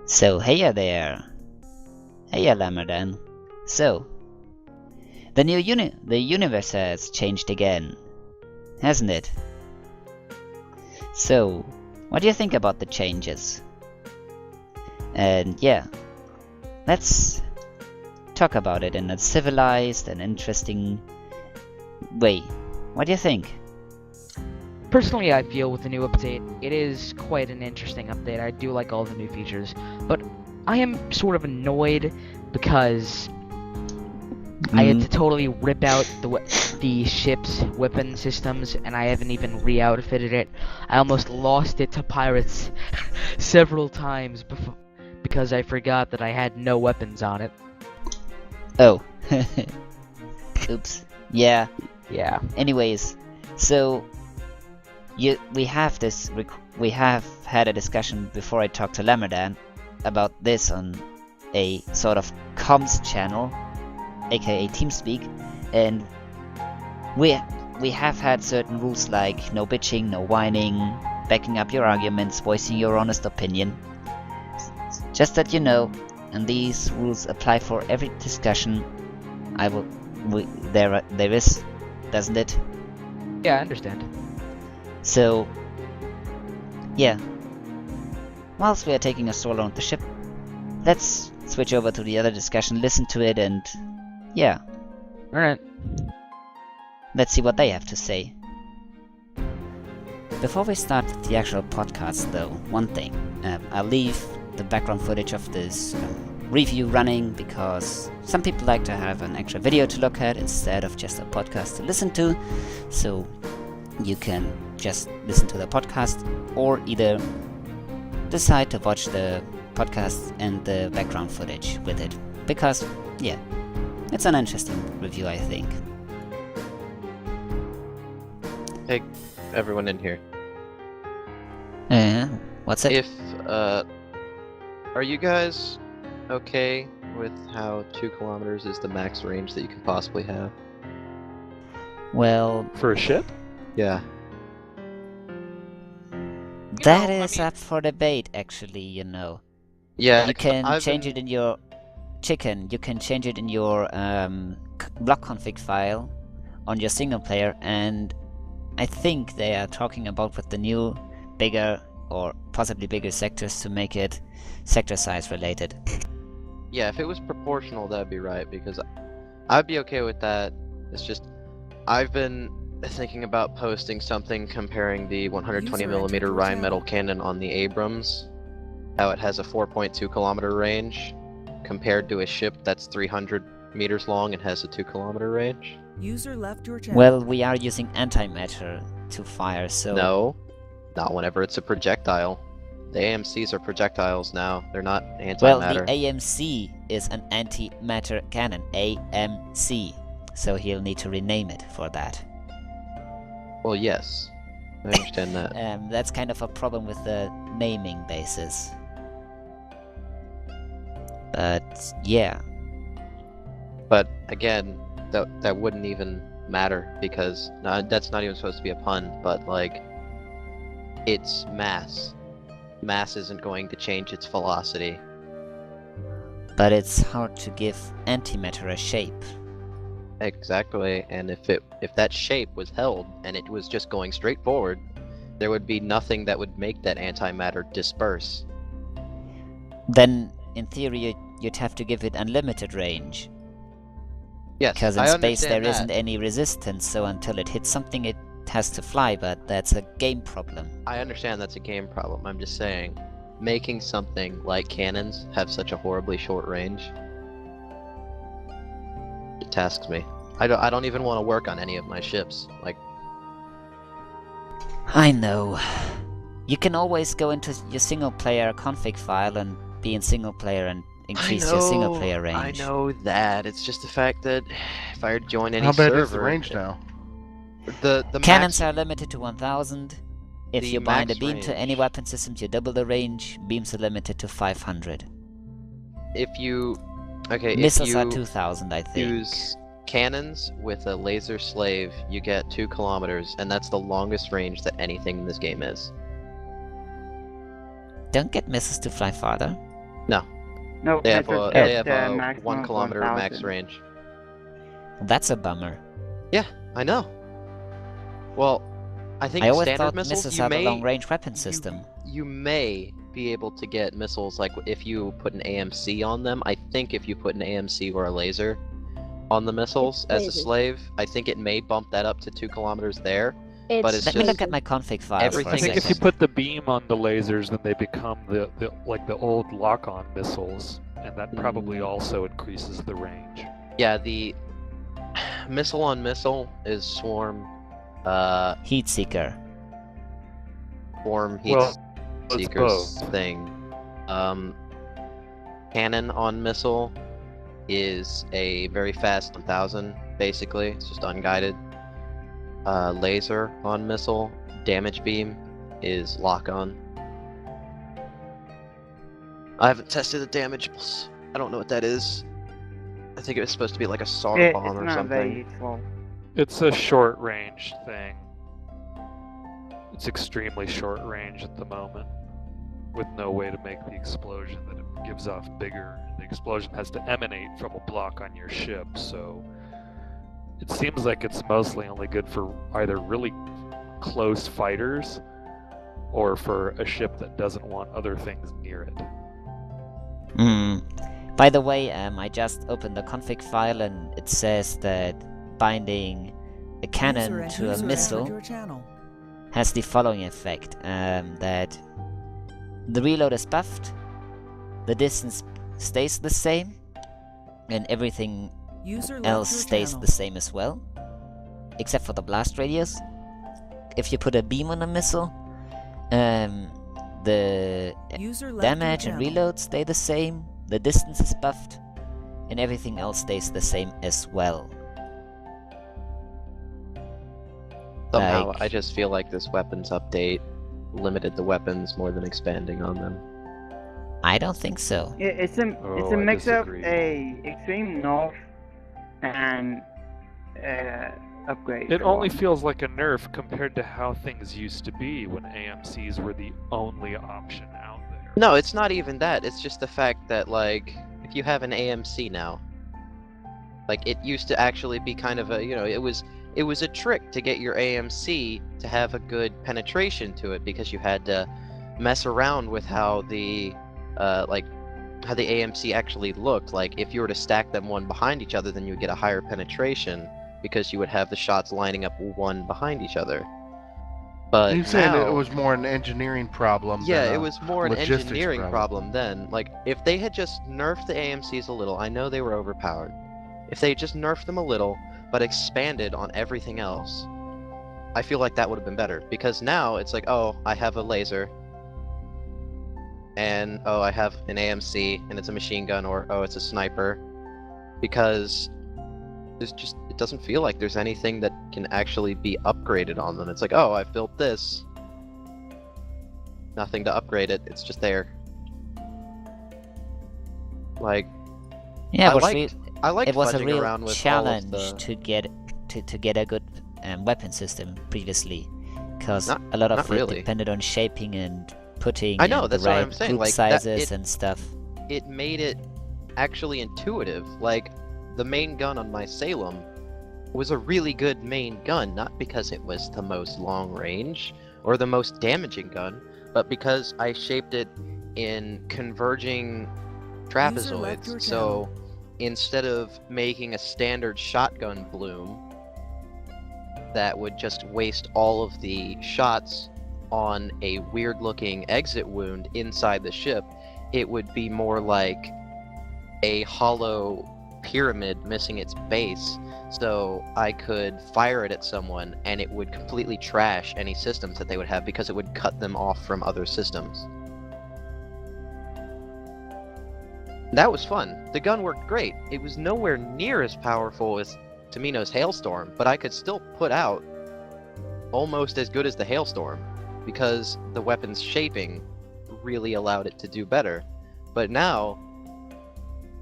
So heya there. Heya Lamadan. So, the universe has changed again, hasn't it? So, what do you think about the changes? And yeah, let's talk about it in a civilized and interesting way. What do you think? Personally, I feel with the new update, it is quite an interesting update. I do like all the new features, but I am sort of annoyed because I had to totally rip out the ship's weapon systems, and I haven't even re-outfitted it. I almost lost it to pirates several times because I forgot that I had no weapons on it. Oh. Oops. Yeah. Yeah. Anyways, so we have had a discussion before I talked to Lamerdan about this on a sort of comms channel, aka TeamSpeak, and we have had certain rules like no bitching, no whining, backing up your arguments, voicing your honest opinion. Just that you know, and these rules apply for every discussion. There is, doesn't it? Yeah, I understand. So, yeah. Whilst we are taking a stroll around the ship, let's switch over to the other discussion, listen to it, and yeah. Alright. Let's see what they have to say. Before we start the actual podcast, though, one thing. I'll leave the background footage of this review running because some people like to have an extra video to look at instead of just a podcast to listen to. So you can just listen to the podcast or either decide to watch the podcast and the background footage with it. Because, yeah, it's an interesting review, I think. Hey, everyone in here. What's it? Are you guys okay with how 2 kilometers is the max range that you can possibly have? Well, For a ship? Yeah. that is up for debate, actually, you know. Yeah, You can change it in your you can change it in your block config file on your single player, and I think they are talking about with the new bigger or possibly bigger sectors to make it sector size related. Yeah, if it was proportional, that'd be right, because I'd be okay with that. It's just, I've been thinking about posting something comparing the 120mm Rheinmetall cannon on the Abrams, how it has a 4.2 kilometer range, compared to a ship that's 300 meters long and has a 2 kilometer range. User left your channel. Well, we are using antimatter to fire, so... No, not whenever it's a projectile. The AMCs are projectiles now, they're not antimatter. Well, the AMC is an antimatter cannon, AMC, so he'll need to rename it for that. Well, yes, I understand that. That's kind of a problem with the naming basis. But, yeah. But again, that wouldn't even matter, because that's not even supposed to be a pun, but like, it's mass. Mass isn't going to change its velocity. But it's hard to give antimatter a shape. Exactly, and if that shape was held and it was just going straight forward, there would be nothing that would make that antimatter disperse. Then, in theory, you'd have to give it unlimited range. Yes, Because in I space there understand that. isn't any resistance, so until it hits something it has to fly, but that's a game problem. I understand that's a game problem. I'm just saying, making something like cannons have such a horribly short range, it tasks me. I don't even want to work on any of my ships. Like, I know. You can always go into your single player config file and be in single player and increase your single player range. I know that. It's just the fact that if I join any How bad server, is the range now? Cannons max, are limited to 1000. If The you bind a max beam to any range. weapon system, you double the range. Beams are limited to 500. if you Missiles if you are 2000, I think. use cannons with a laser slave, you get 2 kilometers, and that's the longest range that anything in this game is. Don't get missiles to fly farther. No. No, They have missiles they get have a maximum 1 of kilometer max 1,000. range. That's a bummer. Yeah, I know. Well, I think I always standard thought missiles missiles you had a may long-range weapon system. you may be able to get missiles like if you put an AMC on them. I think if you put an AMC or a laser on the missiles as a lasers. slave, I think it may bump that up to 2 kilometers there. But it's Let me just look at my config files for a everything I think if you second. put the beam on the lasers, then they become the like the old lock-on missiles, and that probably also increases the range. yeah, the missile on missile is swarm Heat Seeker. heat Well, it's seekers both. thing. Cannon on missile is a very fast 1000, basically. It's just unguided. Laser on missile, damage beam is lock on. I haven't tested the damageables. I don't know what that is. I think it was supposed to be like a SAR It's bomb or not very something. useful. It's a short-range thing. It's extremely short range at the moment, with no way to make the explosion that it gives off bigger. The explosion has to emanate from a block on your ship, so it seems like it's mostly only good for either really close fighters or for a ship that doesn't want other things near it. By the way, I just opened the config file and it says that binding a cannon to a missile has the following effect, that the reload is buffed, the distance stays the same, and everything else stays the same as well, except for the blast radius. If you put a beam on a missile, the damage and reload stay the same, the distance is buffed, and everything else stays the same as well. Somehow, Like- I just feel like this weapons update limited the weapons more than expanding on them. I don't think so. It's a Oh, I mix of disagree. a extreme nerf and upgrade. It for only one. feels like a nerf compared to how things used to be when AMCs were the only option out there. No, it's not even that. It's just the fact that, like, if you have an AMC now, like, it used to actually be kind of a, it was a trick to get your AMC to have a good penetration to it, because you had to mess around with how the how the AMC actually looked. Like, if you were to stack them one behind each other, then you would get a higher penetration because you would have the shots lining up one behind each other. But You're saying now, it was more an engineering problem. yeah, than it a was more an logistics engineering problem then. Like, if they had just nerfed the AMCs a little, I know they were overpowered. If they just nerfed them a little, but expanded on everything else, I feel like that would have been better. Because now it's like, oh, I have a laser, and oh, I have an AMC, and it's a machine gun, or oh, it's a sniper. Because there's just, it doesn't feel like there's anything that can actually be upgraded on them. It's like, oh, I've built this. Nothing to upgrade it, it's just there. Like, Yeah, I but liked, I liked it was a fudging real around with challenge all of the... to get a good weapon system previously, because Not- a lot of not it really. depended on shaping and putting I know, and the that's what right I'm saying, group like, that- sizes it- and stuff. It made it actually intuitive. Like, the main gun on my Salem was a really good main gun, not because it was the most long range or the most damaging gun, but because I shaped it in converging trapezoids. So instead of making a standard shotgun bloom that would just waste all of the shots on a weird looking exit wound inside the ship, it would be more like a hollow pyramid missing its base, so I could fire it at someone and it would completely trash any systems that they would have because it would cut them off from other systems. That was fun. The gun worked great. It was nowhere near as powerful as Tamino's Hailstorm, but I could still put out almost as good as the Hailstorm because the weapon's shaping really allowed it to do better. But now,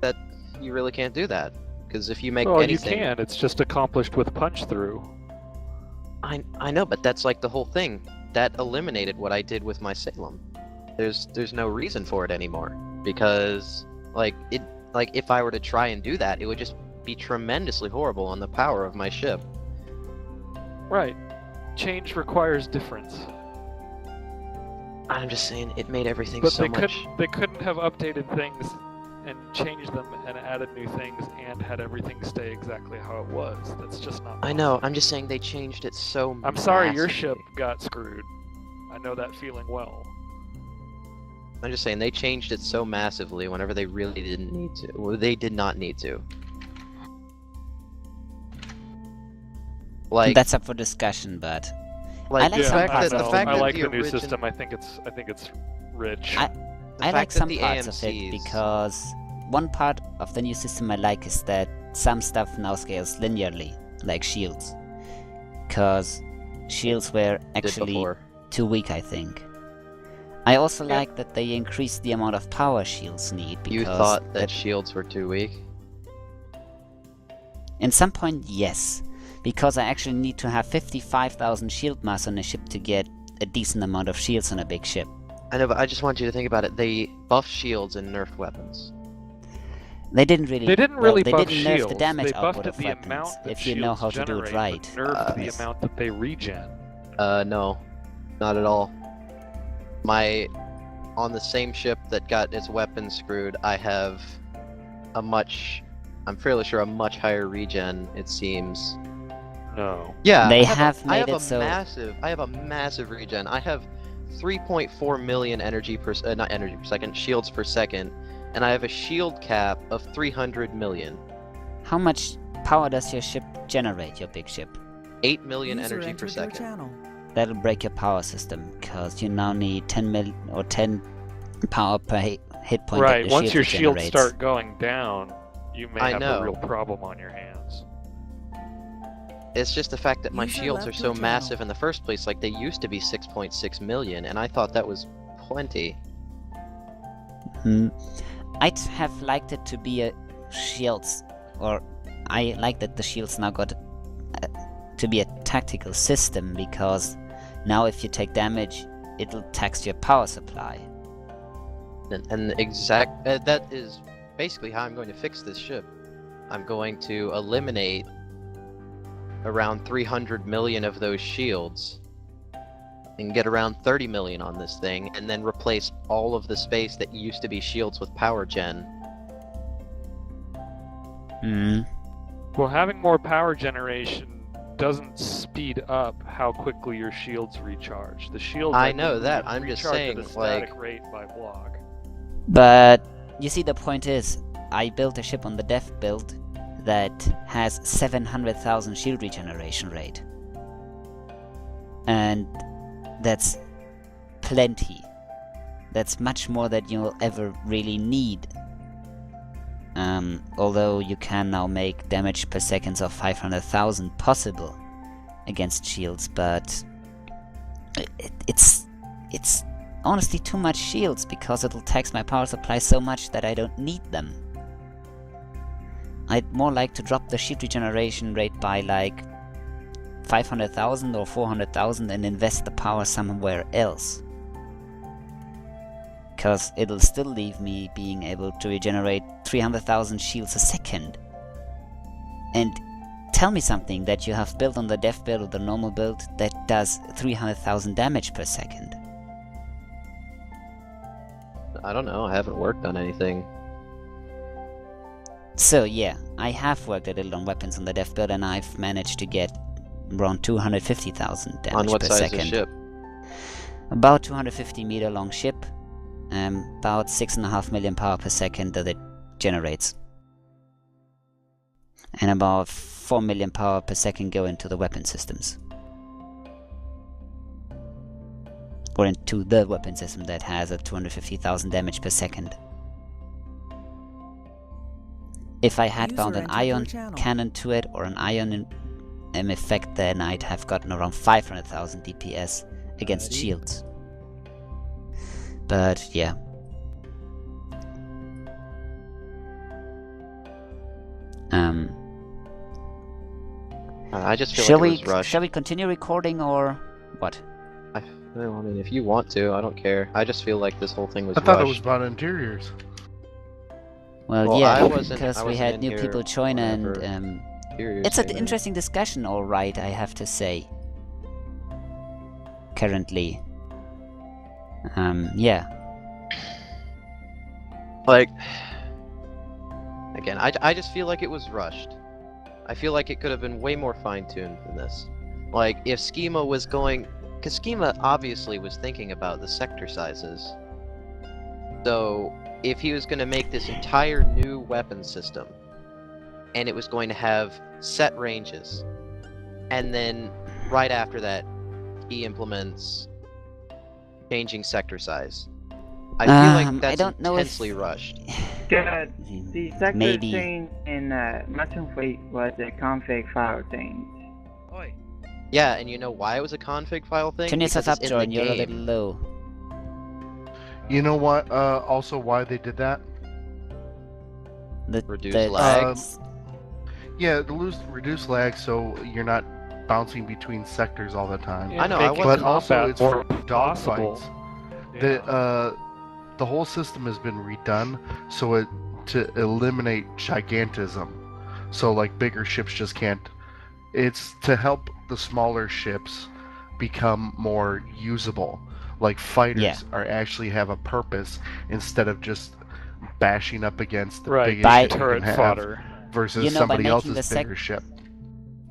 that you really can't do that, because if you make Well, anything... you can. It's just accomplished with punch through. I know, but that's like the whole thing. That eliminated what I did with my Salem. There's no reason for it anymore. because if I were to try and do that, it would just be tremendously horrible on the power of my ship. Right. Change requires difference. I'm just saying it made everything But so they much. couldn't have updated things and changed them and added new things and had everything stay exactly how it was. That's just not I know. possible. I'm just saying they changed it so. I'm sorry your massively. ship got screwed. I know that feeling well. I'm just saying they changed it so massively whenever they really didn't need to. Well, they did not need to. Like That's up for discussion, but like I like the some fact parts that of the it. fact I that like the the new origin- system. I think it's rich. I the like fact that some the parts of it AMCs because one part of the new system I like is that some stuff now scales linearly, like shields. Because shields were did actually before. too weak, I think. I also Yeah. like that they increased the amount of power shields need because You thought that shields were too weak? in some point, yes. Because I actually need to have 55,000 shield mass on a ship to get a decent amount of shields on a big ship. I know, but I just want you to think about it. They buffed shields and nerfed weapons. They didn't really. They didn't well, really they buff didn't nerf shields. the damage They buffed output of the weapons amount that if you know shields how to do it generate, right. but nerfed the Yes. amount that they regen. No, not at all. On the same ship that got its weapons screwed, I have I'm fairly sure a much higher regen, it seems. No. Yeah, They I have I made have it a so- I have a massive regen. I have 3.4 million energy per not energy per second, shields per second, and I have a shield cap of 300 million. How much power does your ship generate, your big ship? 8 million User energy per entered your second. channel. That'll break your power system, because you now need 10 mil or 10 power per hit point that Right. your Once shield your shields regenerates. start going down, you may I have know. a real problem on your hands. It's just the fact that my User shields are left so your channel. massive in the first place. Like, they used to be 6.6 million, and I thought that was plenty. I'd have liked it to be a shields, or I like that the shields now got to be a tactical system, because now if you take damage, it'll tax your power supply. And that is basically how I'm going to fix this ship. I'm going to eliminate around 300 million of those shields and get around 30 million on this thing, and then replace all of the space that used to be shields with power gen. Well, having more power generation doesn't speed up how quickly your shields recharge. The shields I know that, I'm just recharge saying, at a static like- rate by block. But you see, the point is, I built a ship on the dev build that has 700,000 shield regeneration rate. And that's plenty. That's much more than you'll ever really need. Although you can now make damage per seconds of 500,000 possible against shields, but it's honestly too much shields, because it'll tax my power supply so much that I don't need them. I'd more like to drop the shield regeneration rate by like 500,000 or 400,000 and invest the power somewhere else. Because it'll still leave me being able to regenerate 300,000 shields a second. And tell me something that you have built on the dev build or the normal build that does 300,000 damage per second. I don't know, I haven't worked on anything. So yeah, I have worked a little on weapons on the dev build, and I've managed to get around 250,000 damage On what per size second. of ship? About 250 meter long ship, about 6.5 million power per second that it generates. And about 4 million power per second go into the weapon systems. Or into the weapon system that has a 250,000 damage per second. If I had User bound an entered your ion channel. cannon to it, or an ion effect, then I'd have gotten around 500,000 DPS against shields. But yeah. I just feel Shall like it we was rushed. shall we continue recording, or what? I mean, if you want to, I don't care. I just feel like this whole thing was I thought rushed. it was about interiors. Well, Well, yeah, I wasn't because we had in new here people join, and whenever Curious it's an came in. interesting discussion, all right, I have to say. Currently. Yeah. Like, again, I just feel like it was rushed. I feel like it could have been way more fine-tuned than this. Like, if Schema was going... Because Schema obviously was thinking about the sector sizes. So, if he was going to make this entire new weapon system, and it was going to have set ranges, and then right after that, he implements changing sector size. I feel like that's I don't know if... intensely rushed. The sector Maybe. change in Mushroom Fleet was a config file change. Yeah, and you know why it was a config file thing? Turn yourself Because up, it's in the Jordan, you're a little game. low. You know what? Also, why they did that? Reduce the lag. Yeah, to reduce lag, so you're not bouncing between sectors all the time. I know, I Making But wasn't- also, combat it's more for possible. dogfights. The whole system has been redone so to eliminate gigantism. So like bigger ships just can't. It's to help the smaller ships become more usable. Like fighters Yeah. are actually have a purpose instead of just bashing up against the Right, biggest By- ship you turret can have fodder. versus You know, by somebody making else's the bigger ship.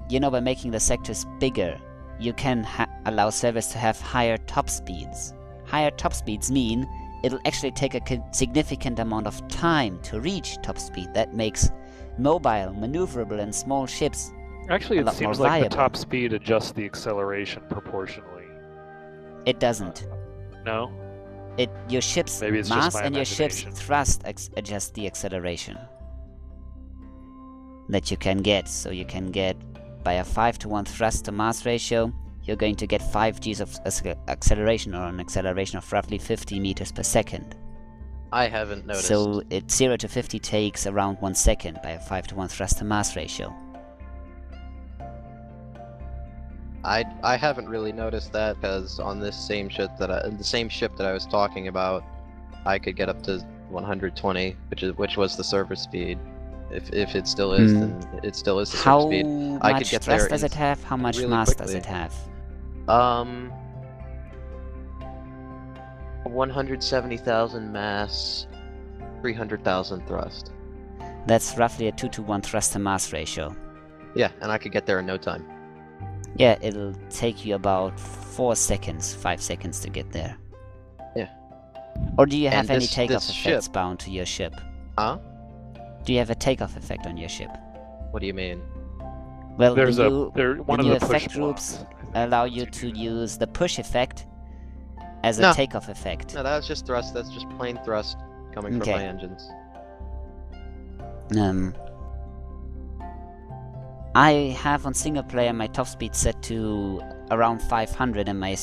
You know, by making the sectors bigger, you can allow servers to have higher top speeds. Higher top speeds mean it'll actually take a significant amount of time to reach top speed. That makes mobile, maneuverable, and small ships Actually, a it lot more seems like viable. the top speed adjusts the acceleration proportionally. It doesn't. No? Your ship's Maybe it's just mass my and your ship's imagination. thrust adjust the acceleration that you can get. So you can get, by a 5-to-1 thrust to mass ratio, you're going to get 5 Gs of acceleration, or an acceleration of roughly 50 meters per second. I haven't noticed. So 0 to 50 takes around 1 second by a 5-to-1 thrust to mass ratio. I haven't really noticed that, because on this same ship that I was talking about, I could get up to 120, which was the server speed. If it still is, then it still is the server How speed. I could much get thrust there does it have? How much really mass does quickly. it have? 170,000 mass, 300,000 thrust. That's roughly a 2-to-1 thrust to mass ratio. Yeah, and I could get there in no time. Yeah, it'll take you about 5 seconds to get there. Yeah. Or do you have And any this takeoff effects ship- bound to your ship? Huh? Do you have a takeoff effect on your ship? What do you mean? Well, There's the one of new the push effect groups blocks. allow you to use the push effect as a No. takeoff effect. No, that's just thrust. That's just plain thrust coming from Okay. my engines. I have on single player my top speed set to around 500 and my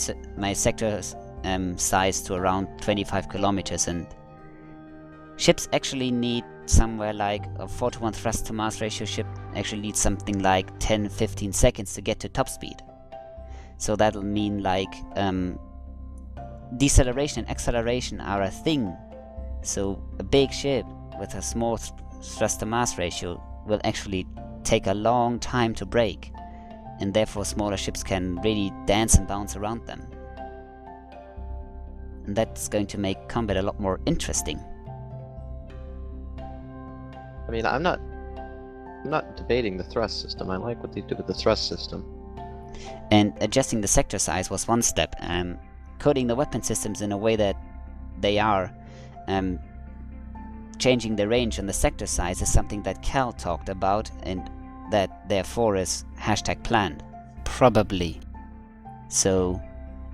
sector size to around 25 kilometers, and ships actually need somewhere like a 4-to-1 thrust to mass ratio ship actually needs something like 10-15 seconds to get to top speed. So that'll mean like deceleration and acceleration are a thing. So a big ship with a small thrust to mass ratio will actually take a long time to break, and therefore smaller ships can really dance and bounce around them. And that's going to make combat a lot more interesting. I mean, I'm not debating the thrust system. I like what they do with the thrust system. And adjusting the sector size was one step. Coding the weapon systems in a way that they are changing the range and the sector size is something that Cal talked about, and that therefore is #planned. Probably. So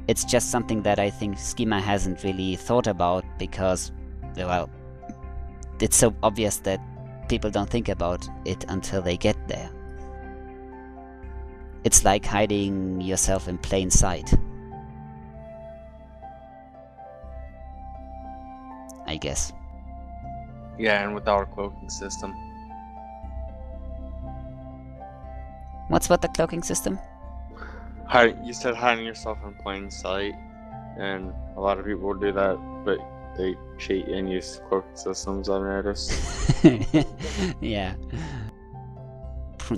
it's just something that I think Schema hasn't really thought about, because, well, it's so obvious that people don't think about it until they get there. It's like hiding yourself in plain sight, I guess. Yeah, and without a cloaking system. What's with the cloaking system? You said hiding yourself in plain sight, and a lot of people will do that, but They cheat and use cloaking systems, I've noticed. Yeah.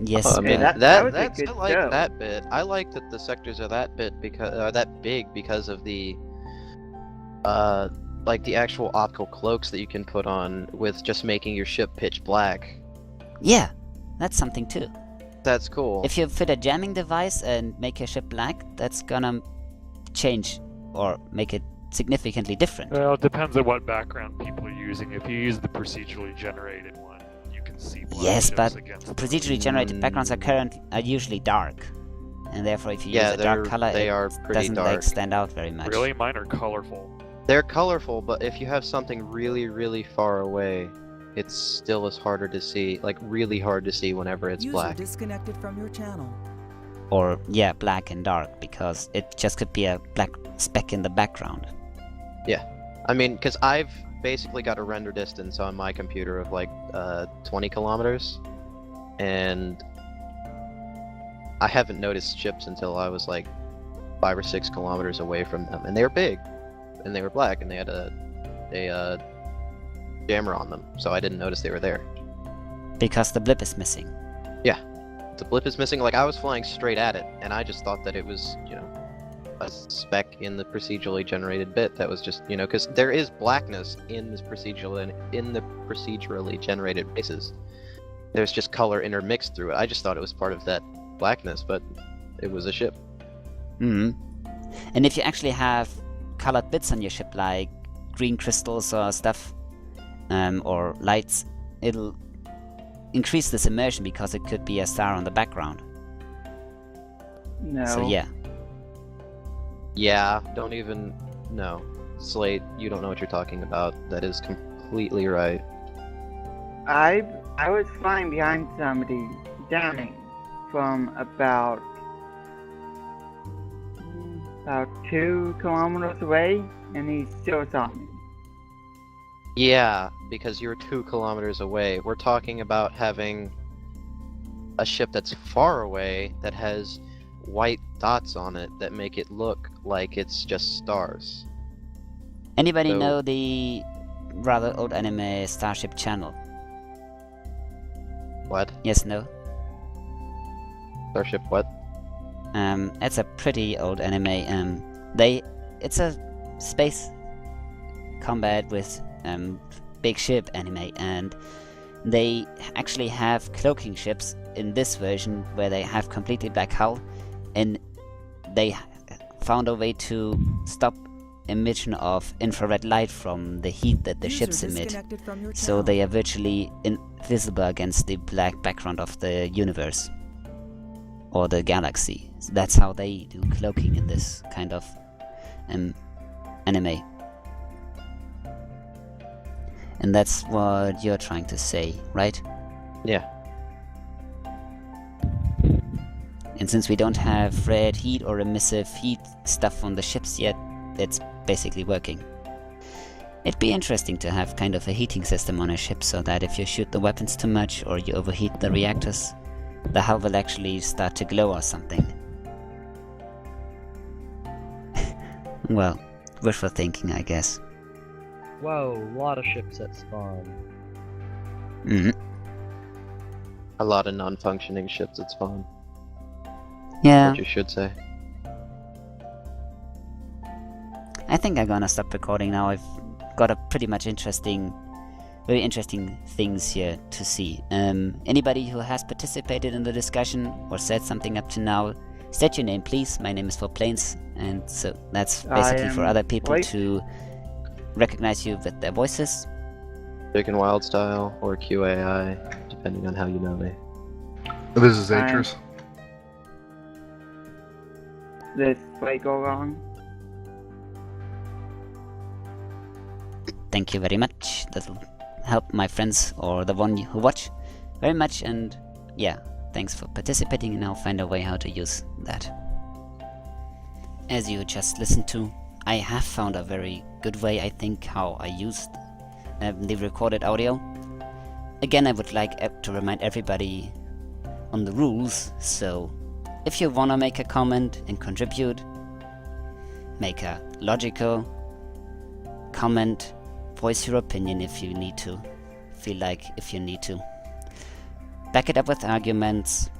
Yes, I mean, Yeah, but that was a that's good I like show. that bit. I like that the sectors are that big because of the like the actual optical cloaks that you can put on with just making your ship pitch black. yeah, that's something too. That's cool. If you fit a jamming device and make your ship black, that's gonna change or make it significantly different. Well, it depends on what background people are using. If you use the procedurally generated one, you can see black Yes, ships but against the procedurally generated backgrounds are usually dark, and therefore if you use a dark color, they it are pretty doesn't like dark. stand out very much. Really, mine are colorful. They're colorful, but if you have something really, really far away, it still is harder to see, like really hard to see whenever it's User black. disconnected from your channel. Or yeah, black and dark, because it just could be a black speck in the background. I mean, because I've basically got a render distance on my computer of like 20 kilometers, and I haven't noticed ships until I was like 5 or 6 kilometers away from them, and they were big, and they were black, and they had a jammer on them, so I didn't notice they were there. Because the blip is missing. The blip is missing. Like I was flying straight at it, and I just thought that it was, you know, a speck in the procedurally generated bit that was just, you know, because there is blackness in this procedurally generated bases. There's just color intermixed through it. I just thought it was part of that blackness, but it was a ship. And if you actually have colored bits on your ship, like green crystals or stuff, or lights, it'll increase this immersion because it could be a star on the background. No. So yeah. Yeah, don't even... No. Slate, you don't know what you're talking about. That is completely right. I was flying behind somebody jamming from about 2 kilometers away, and he still saw me. Yeah, because you're 2 kilometers away. We're talking about having a ship that's far away that has white dots on it that make it look like it's just stars. Anybody So- know the rather old anime Starship Channel? What? Yes, no? Starship what? It's a pretty old anime. It's a space combat with big ship anime, and they actually have cloaking ships in this version where they have completely black hull, and they found a way to stop emission of infrared light from the heat that the User ships emit, disconnected from your so channel. they are virtually invisible against the black background of the universe or the galaxy. So that's how they do cloaking in this kind of anime. And that's what you're trying to say, right? Yeah. And since we don't have red heat or emissive heat stuff on the ships yet, it's basically working. It'd be interesting to have kind of a heating system on a ship so that if you shoot the weapons too much or you overheat the reactors, the hull will actually start to glow or something. Well, wishful thinking, I guess. Whoa, a lot of ships at spawn. A lot of non-functioning ships at spawn. Yeah, What you should say. I think I'm gonna stop recording now. I've got a pretty much very interesting things here to see. Anybody who has participated in the discussion or said something up to now, state your name please. My name is For Planes, and so that's basically for other people to recognize you with their voices. Chicken Wild Style or QAI, depending on how you know me. This is Atris. This play go wrong. Thank you very much. That'll help my friends or the one who watch very much, and yeah, thanks for participating, and I'll find a way how to use that. As you just listened to, I have found a very good way, I think, how I used the recorded audio. Again, I would like to remind everybody on the rules, so if you wanna make a comment and contribute, make a logical comment voice your opinion if you need to. Feel like if you need to. Back it up with arguments.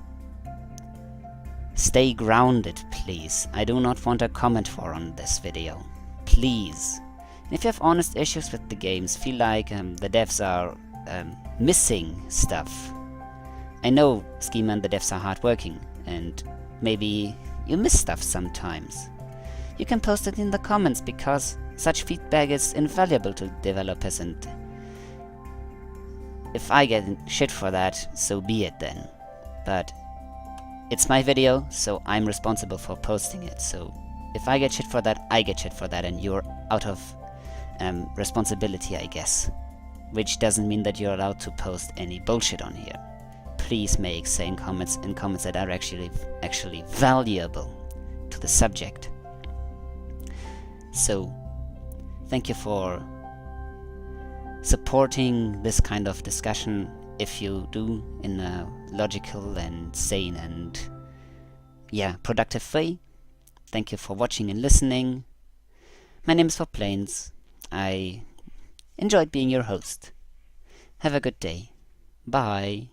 Stay grounded, please. I do not want a comment war on this video. Please. And if you have honest issues with the games, feel like the devs are missing stuff. I know Schema and the devs are hardworking, and maybe you miss stuff sometimes. You can post it in the comments, because such feedback is invaluable to developers, and if I get shit for that, so be it then. But it's my video, so I'm responsible for posting it. So if I get shit for that, I get shit for that, and you're out of responsibility, I guess. Which doesn't mean that you're allowed to post any bullshit on here. Please make sane comments and comments that are actually valuable to the subject. So, thank you for supporting this kind of discussion, if you do, in a logical and sane and productive way. Thank you for watching and listening. My name is Plains. I enjoyed being your host. Have a good day. Bye.